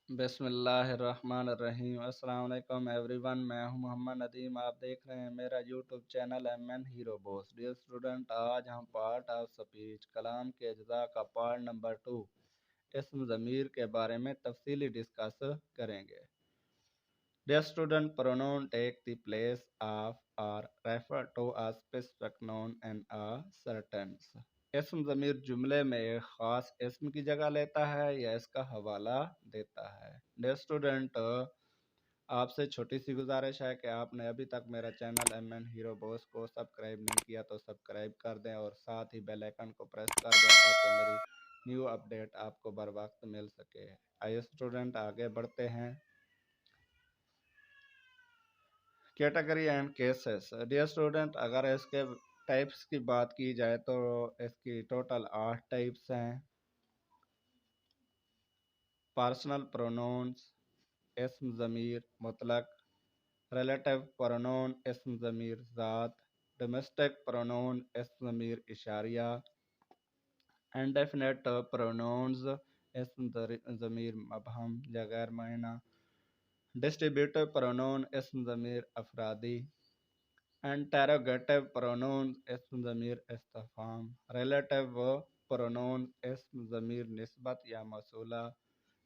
बिस्मिल्लाहिर्रहमानिर्रहीम। अस्सलाम वालेकुम एवरीवन, मैं हूं मोहम्मद नदीम। आप देख रहे हैं मेरा YouTube channel MN hero boss. Dear student, आज हम पार्ट ऑफ स्पीच कलाम के अज्जा का पार्ट नंबर 2 इसम ज़मीर के बारे में तफसीली डिस्कस करेंगे। Dear student, pronoun take the place of or refer to a specific noun in a sentence। इसम ज़मीर जुमले में एक ख़ास इसम की जगह लेता है या इसका हवाला देता है। डियर स्टूडेंट, आपसे छोटी सी गुजारिश है कि आपने अभी तक मेरा चैनल एमएन हीरो बॉस को सब्सक्राइब नहीं किया तो सब्सक्राइब कर दें और साथ ही बेल आइकन को प्रेस कर दें ताकि मेरी न्यू अपडेट आपको बर वक्त मिल सके। आइए स्टूडेंट, आगे बढ़ते हैं। Category and cases. Dear student, अगर इसके टाइप्स की बात की जाए तो इसकी टोटल 8 टाइप्स हैं। पर्सनल प्रोनाउंस, इस्म ज़मीर मुतलक, रिलेटिव प्रोनाउन इस्म ज़मीर ज़ात, डोमेस्टिक प्रोनाउन इस्म ज़मीर इशारिया, इंडेफिनिट प्रोनाउंस इस्म ज़मीर मबहम या गैर मायना, डिस्ट्रीब्यूटिव प्रोनाउन इस्म ज़मीर अफरादी, इंटरोगेटिव प्रोनाउन इस्म ज़मीर इस्तिफ़हाम, रिलेटिव प्रोनाउन इस्म ज़मीर निस्बत या मौसूला,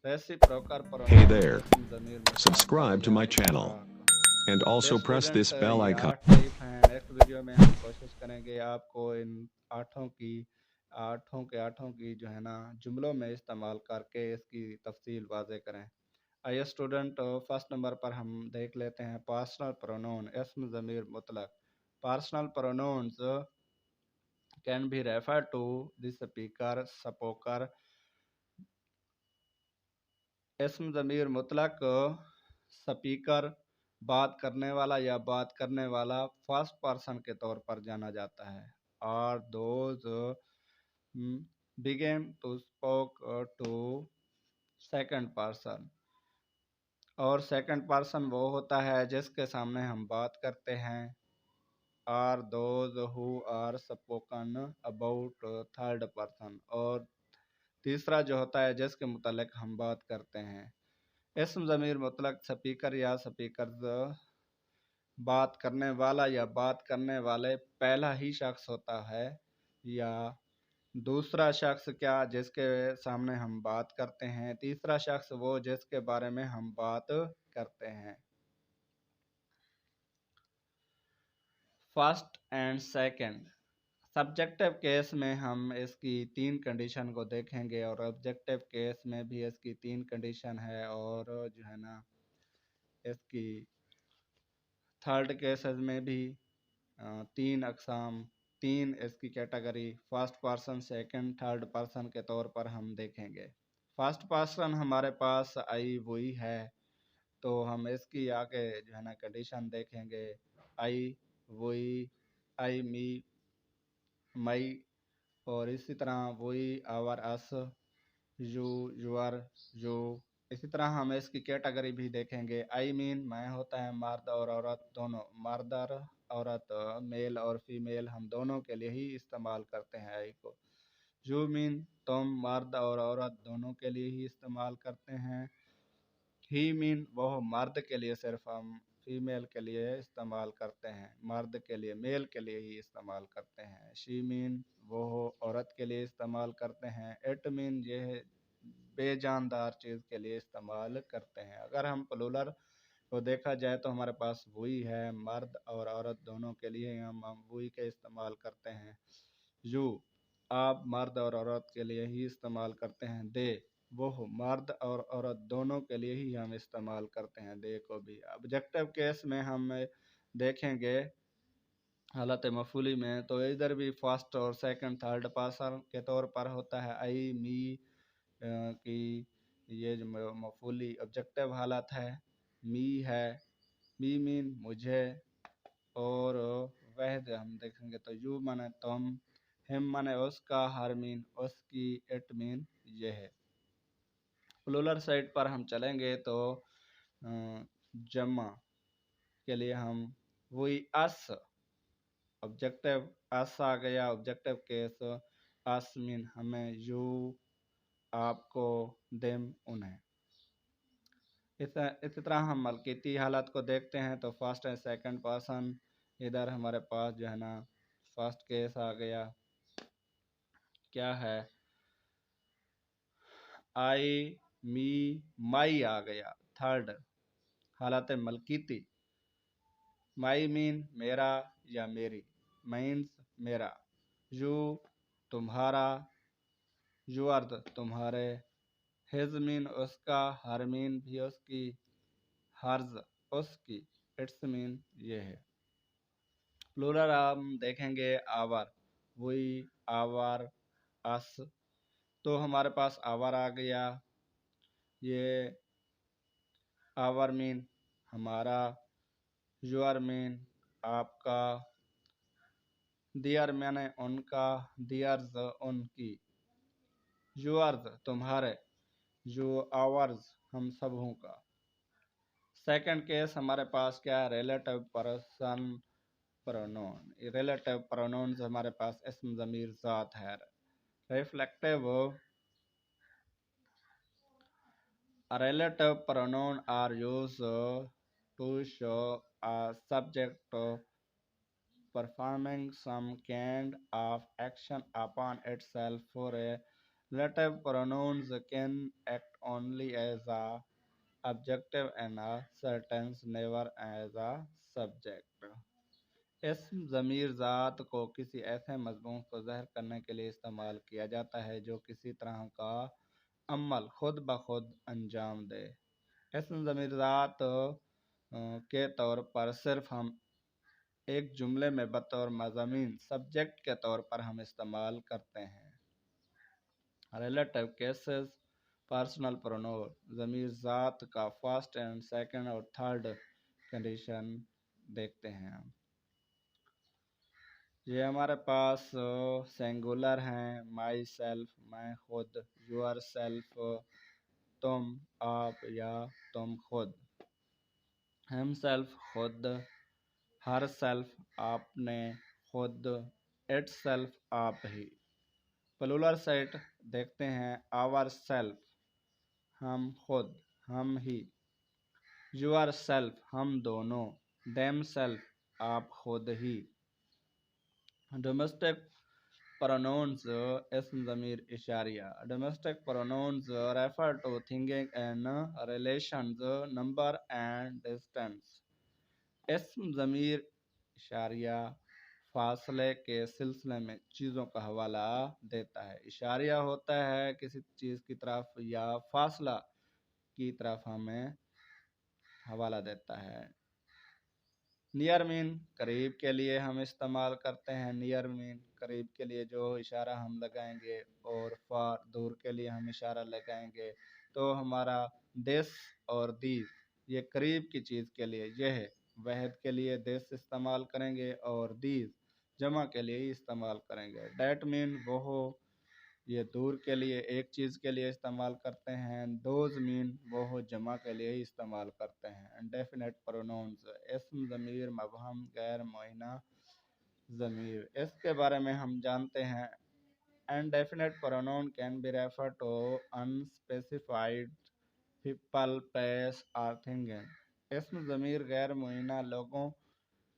रेसिप्रोकल Hey प्रोनाउन there, इस्म ज़मीर मुखातब subscribe to या my channel इश्तराक। and dear also press student, this bell ये icon. 8 टाइप हैं। नेक्स्ट वीडियो में हम कोशिश करेंगे आपको इन आठों की जो है ना जुमलों में इस्तेमाल करके इसकी तफसील वाज़े करें। आइए स्टूडेंट, फर्स्ट नंबर पर हम देख लेते हैं पर्सनल प्रोनाउन इस्म ज़मीर मुतलक। Personal pronouns can be refer to the speaker, स्पोकर। इस्म ज़मीर मुतलक स्पीकर, बात करने वाला या बात करने वाला फर्स्ट पर्सन के तौर पर जाना जाता है। और those begin to spoke to second person. और सेकंड पर्सन वो होता है जिसके सामने हम बात करते हैं। Are those who are spoken about third person. और तीसरा जो होता है जिसके मुतालिक हम बात करते हैं। इस्म ज़मीर मुतलक स्पीकर या स्पीकर, बात करने वाला या बात करने वाले पहला ही शख्स होता है या दूसरा शख्स क्या जिसके सामने हम बात करते हैं, तीसरा शख्स वो जिसके बारे में हम बात करते हैं। First and second. Subjective case में हम इसकी 3 कंडीशन को देखेंगे और ऑब्जेक्टिव केस में भी इसकी 3 कंडीशन है। और जो है ना इसकी थर्ड केसेस में भी 3 अकसाम, 3 इसकी category first person, second, third person के तौर पर हम देखेंगे। फर्स्ट पर्सन हमारे पास आई वही है तो हम इसकी आगे जो है ना कंडीशन देखेंगे। आई वही, आई मी मई, और इसी तरह वही our us, you your you. इसी तरह हम इसकी कैटेगरी भी देखेंगे। आई मीन मैं होता है मर्द और औरत दोनों, मर्द और औरत, मेल और फीमेल हम दोनों के लिए ही इस्तेमाल करते हैं आई को। यू मीन तुम मर्द और औरत दोनों के लिए ही इस्तेमाल करते हैं। ही मीन वो मर्द के लिए सिर्फ हम फीमेल के लिए इस्तेमाल करते हैं, मर्द के लिए मेल के लिए ही इस्तेमाल करते हैं। शी मीन वो औरत के लिए इस्तेमाल करते हैं। इट मीन ये बेजानदार चीज़ के लिए इस्तेमाल करते हैं। अगर हम प्लूरल को देखा जाए तो हमारे पास वही है, मर्द और औरत दोनों के लिए हम वही के इस्तेमाल करते हैं। यू आप मर्द और औरत के लिए ही इस्तेमाल करते हैं। दे वो मर्द और औरत दोनों के लिए ही हम इस्तेमाल करते हैं दे को भी। ऑब्जेक्टिव केस में हम देखेंगे हालत मफूली में तो इधर भी फर्स्ट और सेकंड थर्ड पर्सन के तौर पर होता है। आई मी की ये जो मफूली ऑब्जेक्टिव हालत है, मी है, मी मीन मुझे, और वह जो हम देखेंगे तो यू माने तुम, हिम माने उसका, हर मीन उसकी, इट मीन ये है। प्लूरल साइड पर हम चलेंगे तो जमा के लिए हम वही अस, ऑब्जेक्टिव अस आ गया ऑब्जेक्टिव केस। अस मीन हमें, यू आपको, देम उन्हें। इसी तरह हम मलकीती हालत को देखते हैं तो फर्स्ट एंड सेकंड पर्सन, इधर हमारे पास जो है ना फर्स्ट केस आ गया, क्या है, आई, मी, माई आ गया। थर्ड हालत मलकीती, माई मीन मेरा या मेरी, मीन्स मेरा, यू तुम्हारा, यू अर्थ तुम्हारे, हिज मीन उसका, हर मीन भी उसकी, हर्ज उसकी, इट्स मीन ये है। प्लूरल हम देखेंगे आवर, वी, आवर, अस। तो हमारे पास आवर आ गया, ये आवर मीन हमारा, योर मीन आपका, दियर मैंने उनका, दियर्स उनकी, योर्स तुम्हारे, जो आवर्स हम सबों का। सेकंड केस हमारे पास क्या है, relative person pronoun. Relative pronoun हमारे पास इसम ज़मीर ज़ात है। Reflective relative pronoun are used to show a subject performing some kind of action upon itself. For a relative pronouns can act only as a objective in a sentence, never as a subject. इसम ज़मीर ज़ात को किसी ऐसे मज़मून को ज़ाहिर करने के लिए इस्तेमाल किया जाता है जो किसी तरह का अमल खुद ब खुद अंजाम दे। इसम ज़मीर ज़ात के तौर पर सिर्फ हम एक जुमले में बतौर मज़ामीन सब्जेक्ट के तौर पर हम इस्तेमाल करते हैं। रिलेटिव केसेस पर्सनल प्रोनाउन, ज़मीर ज़ात का फर्स्ट एंड सेकंड और थर्ड कंडीशन देखते हैं हम। ये हमारे पास सिंगुलर हैं, माई सेल्फ मैं खुद, यूर सेल्फ तुम आप या तुम खुद, हिम सेल्फ खुद, हर सेल्फ आपने खुद, इट सेल्फ आप ही। प्लूरल सेट देखते हैं, आवर सेल्फ हम खुद हम ही, यूर सेल्फ हम दोनों, देम सेल्फ आप खुद ही। Domestic pronouns ism Zamir इशारिया। Domestic pronouns refer to things in relations, number and distance. इसम ज़मीर इशारिया फासले के सिलसिले में चीज़ों का हवाला देता है। इशारिया होता है किसी चीज़ की तरफ या फासला की तरफ हमें हवाला देता है। नियर मीन करीब के लिए हम इस्तेमाल करते हैं, नियर मीन करीब के लिए जो इशारा हम लगाएंगे, और फार दूर के लिए हम इशारा लगाएंगे। तो हमारा दिस और दीज ये करीब की चीज़ के लिए, यह वहद के लिए दिस इस्तेमाल करेंगे और दीज जमा के लिए ही इस्तेमाल करेंगे। डैट मीन वो, ये दूर के लिए एक चीज़ के लिए इस्तेमाल करते हैं। दोज मीन वो जमा के लिए ही इस्तेमाल करते हैं। इंडेफिनेट प्रोनाउंस इसम ज़मीर मबहम गैर मुअय्यना ज़मीर, इसके बारे में हम जानते हैं। Indefinite pronoun can be refer to unspecified people, place और थिंग। इसम ज़मीर गैर मुअय्यना लोगों,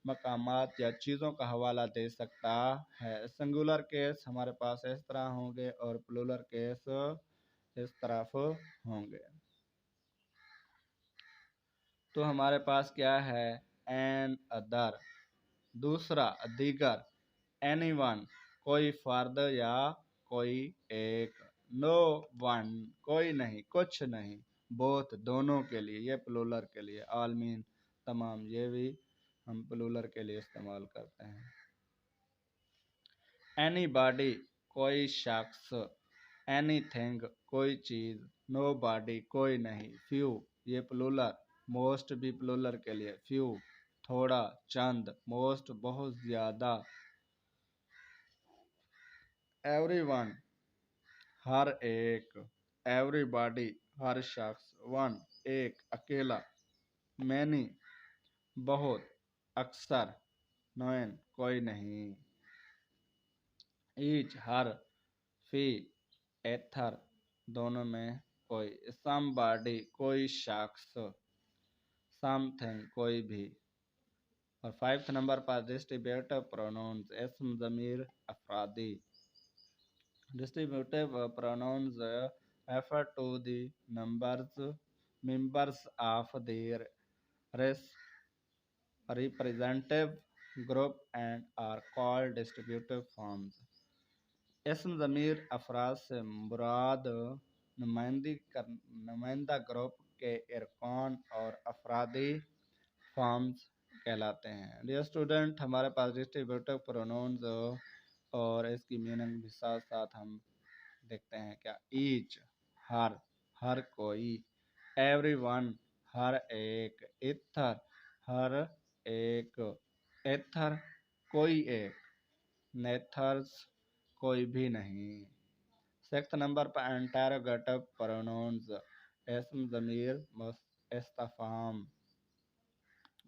मकामात या चीज़ों का हवाला दे सकता है। सिंगुलर केस हमारे पास इस तरह होंगे और प्लूरल केस इस तरफ होंगे। तो हमारे पास क्या है, एन अदर दूसरा, दीगर, एनीवन कोई फर्द या कोई एक, नो वन कोई नहीं कुछ नहीं, बोथ दोनों के लिए, ये प्लूरल के लिए, ऑल मीन तमाम, ये भी हम प्लूरल के लिए इस्तेमाल करते हैं। एनीबॉडी कोई शख्स, एनीथिंग कोई चीज़, नो बॉडी कोई नहीं, फ्यू ये प्लूरल, मोस्ट भी प्लूरल के लिए, फ्यू थोड़ा, चंद, मोस्ट बहुत ज़्यादा, एवरीवन हर एक, एवरीबॉडी हर शख्स, वन एक, अकेला, मैनी बहुत, अक्सर, नोन कोई नहीं, ईच हर, फी एथर दोनों में कोई, somebody कोई शख्स, something कोई भी। और 5th नंबर पर डिस्ट्रीब्यूटिव प्रोनाउंस, इसम ज़मीर अफरादी। Distributive pronouns refer to the members of their race, representative group and are called distributive forms. इसम ज़मीर अफराद से मुराद नुमाइंदा ग्रुप के इरकान और अफरादी फॉर्म्स कहलाते हैं। डियर स्टूडेंट, हमारे पास डिस्ट्रीब्यूटिव प्रोनाउंस और इसकी मीनिंग भी साथ साथ हम देखते हैं। क्या? ईच हर कोई, एवरीवन हर एक, इथर हर एक, एथर कोई एक, नेथर्स कोई भी नहीं। 6th नंबर पर इंटरोगेटिव प्रोनाउंस, इसम ज़मीर इस्तिफ़हाम।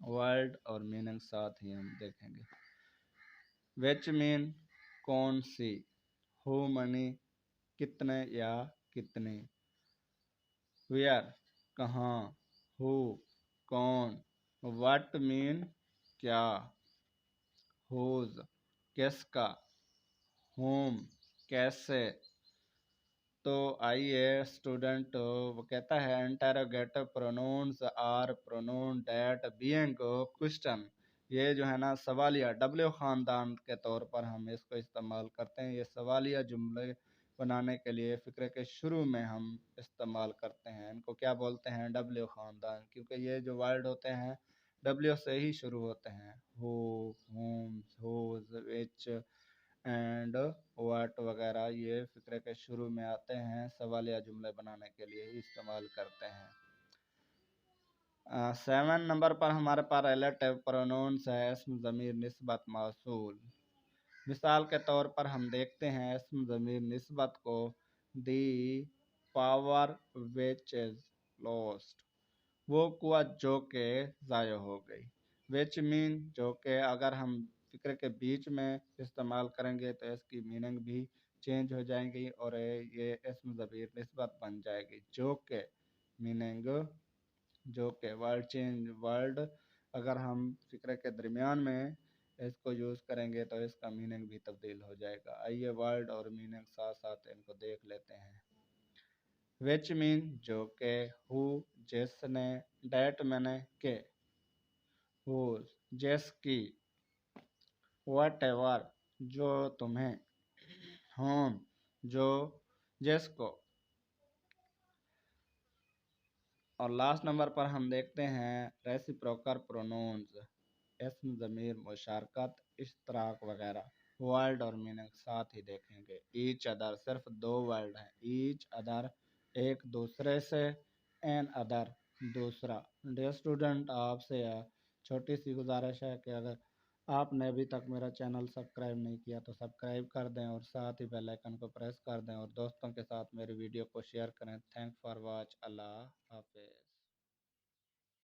वर्ड और मीनिंग साथ ही हम देखेंगे। विच मीन कौन सी, हु मनी कितने या कितनी, वेयर कहाँ, हु कौन, व्हाट मीन क्या, हुज किसका, होम कैसे। तो आइए स्टूडेंट, वो कहता है interrogative pronouns are pronoun that being question, ये जो है ना सवालिया डब्ल्यू ख़ानदान के तौर पर हम इसको इस्तेमाल करते हैं। ये सवालिया जुमले बनाने के लिए फ़िक्रे के शुरू में हम इस्तेमाल करते हैं। इनको क्या बोलते हैं? डब्ल्यू ख़ानदान, क्योंकि ये जो वर्ड होते हैं डब्ल्यू से ही शुरू होते हैं। Who, whom, whose, which and what वगैरह ये फ़िक्रे के शुरू में आते हैं, सवालिया जुमले बनाने के लिए ही इस्तेमाल करते हैं। 7 नंबर पर हमारे पास रिलेटिव प्रोनाउंस है, इसम ज़मीर निस्बत मौसूल। मिसाल के तौर पर हम देखते हैं इसम ज़मीर निस्बत को, the power which is lost, वो कुआ जो के ज़ाया हो गई। विच मीन जो के अगर हम फ़िक्र के बीच में इस्तेमाल करेंगे तो इसकी मीनिंग भी चेंज हो जाएंगी और ये इसम ज़मीर निस्बत बन जाएगी। जो के मीनिंग जो के वर्ड अगर हम फ़िक्र के दरमियान में इसको यूज़ करेंगे तो इसका मीनिंग भी तब्दील हो जाएगा। आइए वर्ड और मीनिंग साथ साथ इनको देख लेते हैं। विच मीन जो के, हु जिसने, डेट मैंने के, हुज जिसकी, व्हाटएवर जो तुम्हें, होम जो जिसको। और लास्ट नंबर पर हम देखते हैं रेसिप्रोकल प्रोनाउंस, इसम ज़मीर मुशारकत, इश्तराक वगैरह। वर्ड और मीनिंग साथ ही देखेंगे। ईच अदर सिर्फ 2 वर्ड हैं। ईच अदर एक दूसरे से, एन अदर दूसरा। डियर स्टूडेंट, आपसे छोटी सी गुजारिश है कि अगर आपने अभी तक मेरा चैनल सब्सक्राइब नहीं किया तो सब्सक्राइब कर दें और साथ ही बेल आइकन को प्रेस कर दें और दोस्तों के साथ मेरी वीडियो को शेयर करें। Thanks for watch. अल्लाह हाफिज़।